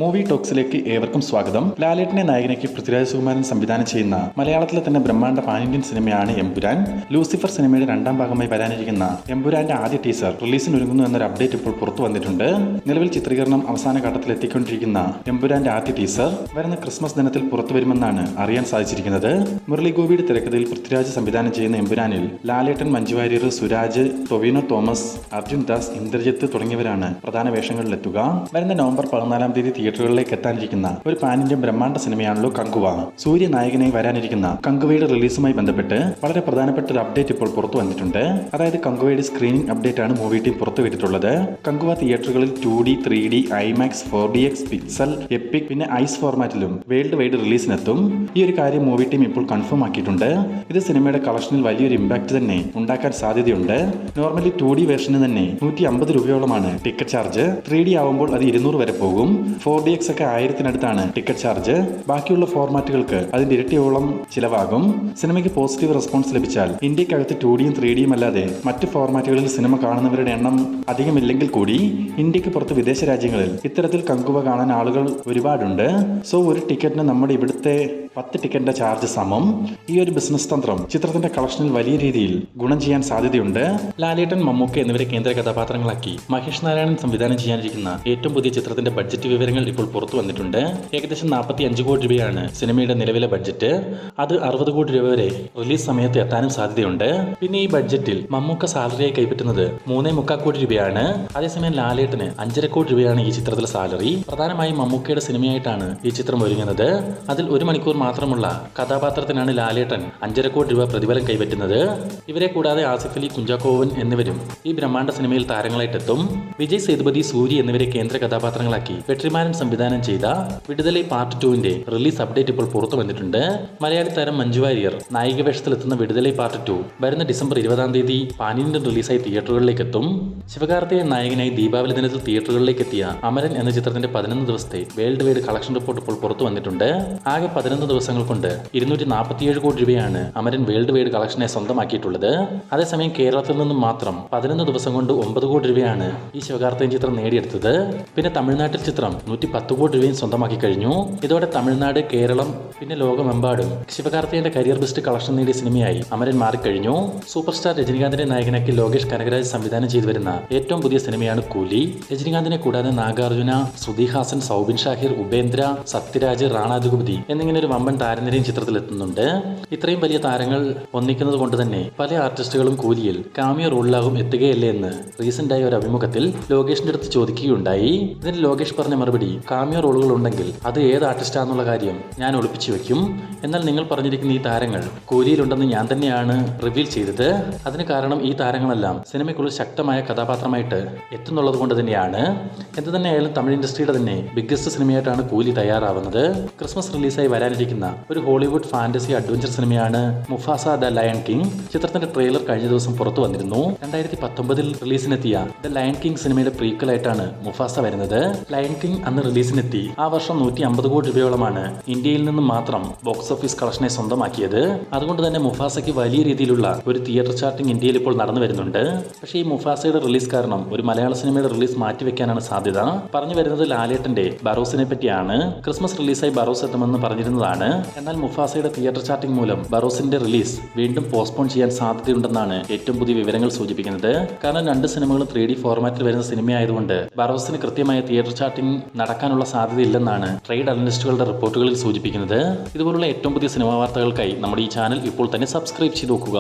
Movie ടോക്സിലേക്ക് ഏവർക്കും സ്വാഗതം. ലാലേട്ടനെ നായകനാക്കി പൃഥ്വിരാജ് സുകുമാരൻ സംവിധാനം ചെയ്യുന്ന മലയാളത്തിലെ തന്നെ ബ്രഹ്മാണ്ഡ പാൻ ഇന്ത്യൻ സിനിമയാണ് എമ്പുരാൻ. ലൂസിഫർ സിനിമയുടെ രണ്ടാം ഭാഗമായി വരാനിരിക്കുന്ന എമ്പുരാന്റെ ആദ്യ ടീസർ റിലീസിനൊരുങ്ങുന്നു എന്നൊരു അപ്ഡേറ്റ് ഇപ്പോൾ പുറത്തു വന്നിട്ടുണ്ട്. നിലവിൽ ചിത്രീകരണം അവസാന ഘട്ടത്തിൽ എത്തിക്കൊണ്ടിരിക്കുന്ന എമ്പുരാന്റെ ആദ്യ ടീസർ വരുന്ന ക്രിസ്മസ് ദിനത്തിൽ പുറത്തുവരുമെന്നാണ് അറിയാൻ സാധിച്ചിരിക്കുന്നത്. മുരളി ഗോപിയുടെ തിരക്കഥയിൽ പൃഥ്വിരാജ് സംവിധാനം ചെയ്യുന്ന എമ്പുരാനിൽ ലാലേട്ടൻ, മഞ്ജു വാര്യർ, സുരാജ്, ടൊവിനോ തോമസ്, അർജുൻ ദാസ്, ഇന്ദ്രജിത്ത് തുടങ്ങിയവരാണ് പ്രധാന വേഷങ്ങളിലെത്തുക. വരുന്ന നവംബർ 14 തീയതി തിയേറ്ററുകളിലേക്ക് എത്താനിരിക്കുന്ന ഒരു പാൻ ഇന്ത്യൻ ബ്രഹ്മാണ്ഡ സിനിമയാണല്ലോ കങ്കുവ. സൂര്യ നായകനായി വരാനിരിക്കുന്ന കങ്കുവയുടെ റിലീസുമായി ബന്ധപ്പെട്ട് വളരെ പ്രധാനപ്പെട്ട ഒരു അപ്ഡേറ്റ് ഇപ്പോൾ പുറത്തു വന്നിട്ടുണ്ട്. അതായത് കങ്കുവയുടെ സ്ക്രീനിംഗ് അപ്ഡേറ്റ് ആണ് മൂവി ടീം പുറത്തുവിട്ടിട്ടുള്ളത്. കങ്കുവ തിയേറ്ററുകളിൽ 2D, 3D, IMAX, 4DX, pixel, EPIC പിന്നെ ഐസ് ഫോർമാറ്റിലും വേൾഡ് വൈഡ് റിലീസിനെത്തും. ഈ ഒരു കാര്യം മൂവി ടീം ഇപ്പോൾ കൺഫേം ആക്കിയിട്ടുണ്ട്. ഇത് സിനിമയുടെ കളക്ഷനിൽ വലിയൊരു ഇമ്പാക്ട് തന്നെ ഉണ്ടാക്കാൻ സാധ്യതയുണ്ട്. നോർമലി 2D വേർഷന് തന്നെ 150 രൂപയോളമാണ് ടിക്കറ്റ് ചാർജ്. 3D ആവുമ്പോൾ അത് 200 വരെ പോകും. 4DX ഒക്കെ 1000-നടുത്താണ് ടിക്കറ്റ് ചാർജ്. ബാക്കിയുള്ള ഫോർമാറ്റുകൾക്ക് അതിന്റെ ഇരട്ടിയോളം ചിലവാകും. സിനിമയ്ക്ക് പോസിറ്റീവ് റെസ്പോൺസ് ലഭിച്ചാൽ ഇന്ത്യക്കകത്ത് 2Dയും 3Dയും അല്ലാതെ മറ്റ് ഫോർമാറ്റുകളിൽ സിനിമ കാണുന്നവരുടെ എണ്ണം അധികമില്ലെങ്കിൽ കൂടി ഇന്ത്യക്ക് പുറത്ത് വിദേശ രാജ്യങ്ങളിൽ ഇത്തരത്തിൽ കങ്കുവ കാണാൻ ആളുകൾ ഒരുപാടുണ്ട്. സോ ഒരു ടിക്കറ്റിന് നമ്മുടെ ഇവിടുത്തെ 10 ടിക്കറ്റിന്റെ ചാർജ് സമം. ഈ ഒരു ബിസിനസ് തന്ത്രം ചിത്രത്തിന്റെ കളക്ഷനിൽ വലിയ രീതിയിൽ ഗുണം ചെയ്യാൻ സാധ്യതയുണ്ട്. ലാലേട്ടൻ, മമ്മൂക്ക എന്നിവരെ കേന്ദ്ര കഥാപാത്രങ്ങളാക്കി മഹേഷ് നാരായണൻ സംവിധാനം ചെയ്യാനിരിക്കുന്ന ഏറ്റവും പുതിയ ചിത്രത്തിന്റെ ബഡ്ജറ്റ് വിവരങ്ങൾ ഇപ്പോൾ പുറത്തു വന്നിട്ടുണ്ട്. ഏകദേശം 45 കോടി രൂപയാണ് സിനിമയുടെ നിലവിലെ ബഡ്ജറ്റ്. അത് 60 കോടി രൂപ വരെ റിലീസ് സമയത്ത് എത്താനും സാധ്യതയുണ്ട്. പിന്നെ ഈ ബഡ്ജറ്റിൽ മമ്മൂക്ക സാലറിയായി കൈപ്പറ്റുന്നത് 3.25 കോടി രൂപയാണ്. അതേസമയം ലാലേട്ടന് 5.5 കോടി രൂപയാണ് ഈ ചിത്രത്തിലെ സാലറി. പ്രധാനമായും മമ്മൂക്കയുടെ സിനിമയായിട്ടാണ് ഈ ചിത്രം ഒരുങ്ങുന്നത്. അതിൽ 1 മണിക്കൂർ മാത്രമുള്ള കഥാപാത്രത്തിനാണ് ലാലേട്ടൻ 5.5 കോടി രൂപ പ്രതിഫലം കൈപ്പറ്റുന്നത്. ഇവരെ കൂടാതെ ആസിഫ് അലി, കുഞ്ചാക്കോവൻ എന്നിവരും ഈ ബ്രഹ്മാണ്ഡ സിനിമയിൽ താരങ്ങളായിട്ടെത്തും. വിജയ് സേതുപതി, സൂര്യ എന്നിവരെ കേന്ദ്ര കഥാപാത്രങ്ങളാക്കി വെട്രിമാരൻ സംവിധാനം ചെയ്ത വിടുതലൈ പാർട്ട് 2 റിലീസ് അപ്ഡേറ്റ് ഇപ്പോൾ പുറത്തു വന്നിട്ടുണ്ട്. മലയാളി താരം മഞ്ജു വാര്യർ നായിക വേഷത്തിലെത്തുന്ന വിടുതലൈ പാർട്ട് 2 വരുന്ന ഡിസംബർ 20 തീയതി പാൻ ഇന്ത്യൻ റിലീസായി തിയേറ്ററുകളിലേക്ക് എത്തും. ശിവകാർത്തികേയൻ നായകനായി ദീപാവലി ദിനത്തിൽ തിയേറ്ററുകളിലേക്ക് എത്തിയ അമരൻ എന്ന ചിത്രത്തിന്റെ 11 ദിവസത്തെ വേൾഡ് വൈഡ് കളക്ഷൻ റിപ്പോർട്ട് ഇപ്പോൾ പുറത്തു വന്നിട്ടുണ്ട്. ആകെ 11 ദിവസങ്ങൾ കൊണ്ട് 247 കോടി രൂപയാണ് അമരൻ വേൾഡ് വൈഡ് കളക്ഷനെ സ്വന്തമാക്കിയിട്ടുള്ളത്. അതേസമയം കേരളത്തിൽ നിന്നും മാത്രം 11 ദിവസം കൊണ്ട് 9 കോടി രൂപയാണ് ഈ ശിവകാർത്തികേയൻ ചിത്രം നേടിയെടുത്തത്. പിന്നെ തമിഴ്നാട്ടിൽ ചിത്രം 110 കോടി രൂപയും സ്വന്തമാക്കി കഴിഞ്ഞു. ഇതോടെ തമിഴ്നാട്, കേരളം പിന്നെ ലോകമെമ്പാടും ശിവകാർത്തികേയന്റെ കരിയർ ബെസ്റ്റ് കളക്ഷൻ നേടിയ സിനിമയായി അമരൻ മാറിക്കഴിഞ്ഞു. സൂപ്പർ സ്റ്റാർ രജനികാന്തിനെ നായകനാക്കി ലോകേഷ് കനകരാജ് സംവിധാനം ചെയ്തു വരുന്ന ഏറ്റവും പുതിയ സിനിമയാണ് കൂലി. രജനികാന്തിനെ കൂടാതെ നാഗാർജുന, ശ്രുതി ഹാസൻ, സൗബിൻ ഷാഹിർ, ഉപേന്ദ്ര, സത്യരാജ്, റാണ ദുഗുപതി എന്നിങ്ങനെ ഒരു വമ്പൻ താരനിരയും ചിത്രത്തിൽ എത്തുന്നുണ്ട്. ഇത്രയും വലിയ താരങ്ങൾ ഒന്നിക്കുന്നത് കൊണ്ട് തന്നെ പല ആർട്ടിസ്റ്റുകളും കൂലിയിൽ കാമിയോ റോളിലാകും എത്തുകയല്ലേ എന്ന് റീസെന്റ് ആയ ഒരു അഭിമുഖത്തിൽ ലോകേഷിന്റെ അടുത്ത് ചോദിക്കുകയുണ്ടായി. ഇതിന് ലോകേഷ് പറഞ്ഞ മറുപടി, കാമിയോ റോളുകൾ ഉണ്ടെങ്കിൽ അത് ഏത് ആർട്ടിസ്റ്റാന്നുള്ള കാര്യം ഞാൻ ഒളിപ്പിച്ചു വെക്കും. എന്നാൽ നിങ്ങൾ പറഞ്ഞിരിക്കുന്ന ഈ താരങ്ങൾ കൂലിയിലുണ്ടെന്ന് ഞാൻ തന്നെയാണ് റിവീൽ ചെയ്തത്. അതിന് കാരണം ഈ താരങ്ങളെല്ലാം സിനിമയ്ക്കുള്ള ശക്തമായ കഥാപാത്രമായിട്ട് എത്തുന്നുള്ളത് കൊണ്ട് തന്നെയാണ്. എന്ത് തന്നെ ആയാലും തമിഴ് ഇൻഡസ്ട്രിയുടെ തന്നെ ബിഗ്ഗസ്റ്റ് സിനിമയായിട്ടാണ് കൂലി തയ്യാറാവുന്നത്. ക്രിസ്മസ് റിലീസായി വരാനിരിക്കുന്ന ഒരു ഹോളിവുഡ് ഫാന്റസി അഡ്വഞ്ചർ സിനിമയാണ് മുഫാസ ദ ലയൺ കിങ്. ചിത്രത്തിന്റെ ട്രെയിലർ കഴിഞ്ഞ ദിവസം പുറത്തു വന്നിരുന്നു. 2019 റിലീസിനെത്തിയ ദ ലയൺ കിങ് സിനിമയുടെ പ്രീക്വലായിട്ടാണ് മുഫാസ വരുന്നത്. ലയൺ കിങ് അന്ന് റിലീസിനെത്തി ആ വർഷം 150 കോടി രൂപയോളമാണ് ഇന്ത്യയിൽ നിന്നും മാത്രം ബോക്സ് ഓഫീസ് കളക്ഷനെ സ്വന്തമാക്കിയത്. അതുകൊണ്ട് തന്നെ മുഫാസയ്ക്ക് വലിയ രീതിയിലുള്ള ഒരു തിയേറ്റർ ചാർട്ടിംഗ് ഇന്ത്യയിൽ ഇപ്പോൾ നടന്നു വരുന്നുണ്ട്. പക്ഷേ ഈ മുഫാസയുടെ റിലീസ് കാരണം ഒരു മലയാള സിനിമയുടെ റിലീസ് മാറ്റിവെക്കാനാണ് സാധ്യത. പറഞ്ഞു വരുന്നത് ലാലേട്ടന്റെ ബറോസിനെ പറ്റിയാണ്. ക്രിസ്മസ് റിലീസായി ബറോസ് എത്തുമെന്ന് പറഞ്ഞിരുന്നതാണ്. എന്നാൽ മുഫാസയുടെ തിയേറ്റർ ചാർട്ടിംഗ് മൂലം ബറോസിന്റെ റിലീസ് വീണ്ടും പോസ്റ്റ്പോൺ ചെയ്യാൻ സാധ്യതയുണ്ടെന്നാണ് ഏറ്റവും പുതിയ വിവരങ്ങൾ സൂചിപ്പിക്കുന്നത്. കാരണം 2 സിനിമകളും 3D ഫോർമാറ്റിൽ വരുന്ന സിനിമയായതുകൊണ്ട് ബറോസിന് കൃത്യമായ തിയേറ്റർ ചാർട്ടിംഗ് നടക്കാനുള്ള സാധ്യതയില്ലെന്നാണ് ട്രേഡ് അനലിസ്റ്റുകളുടെ റിപ്പോർട്ടുകളിൽ സൂചിപ്പിക്കുന്നത്. ഇതുപോലുള്ള ഏറ്റവും പുതിയ സിനിമാ വാർത്തകൾക്കായി നമ്മുടെ ഈ ചാനൽ ഇപ്പോൾ തന്നെ സബ്സ്ക്രൈബ് ചെയ്ത് നോക്കുക.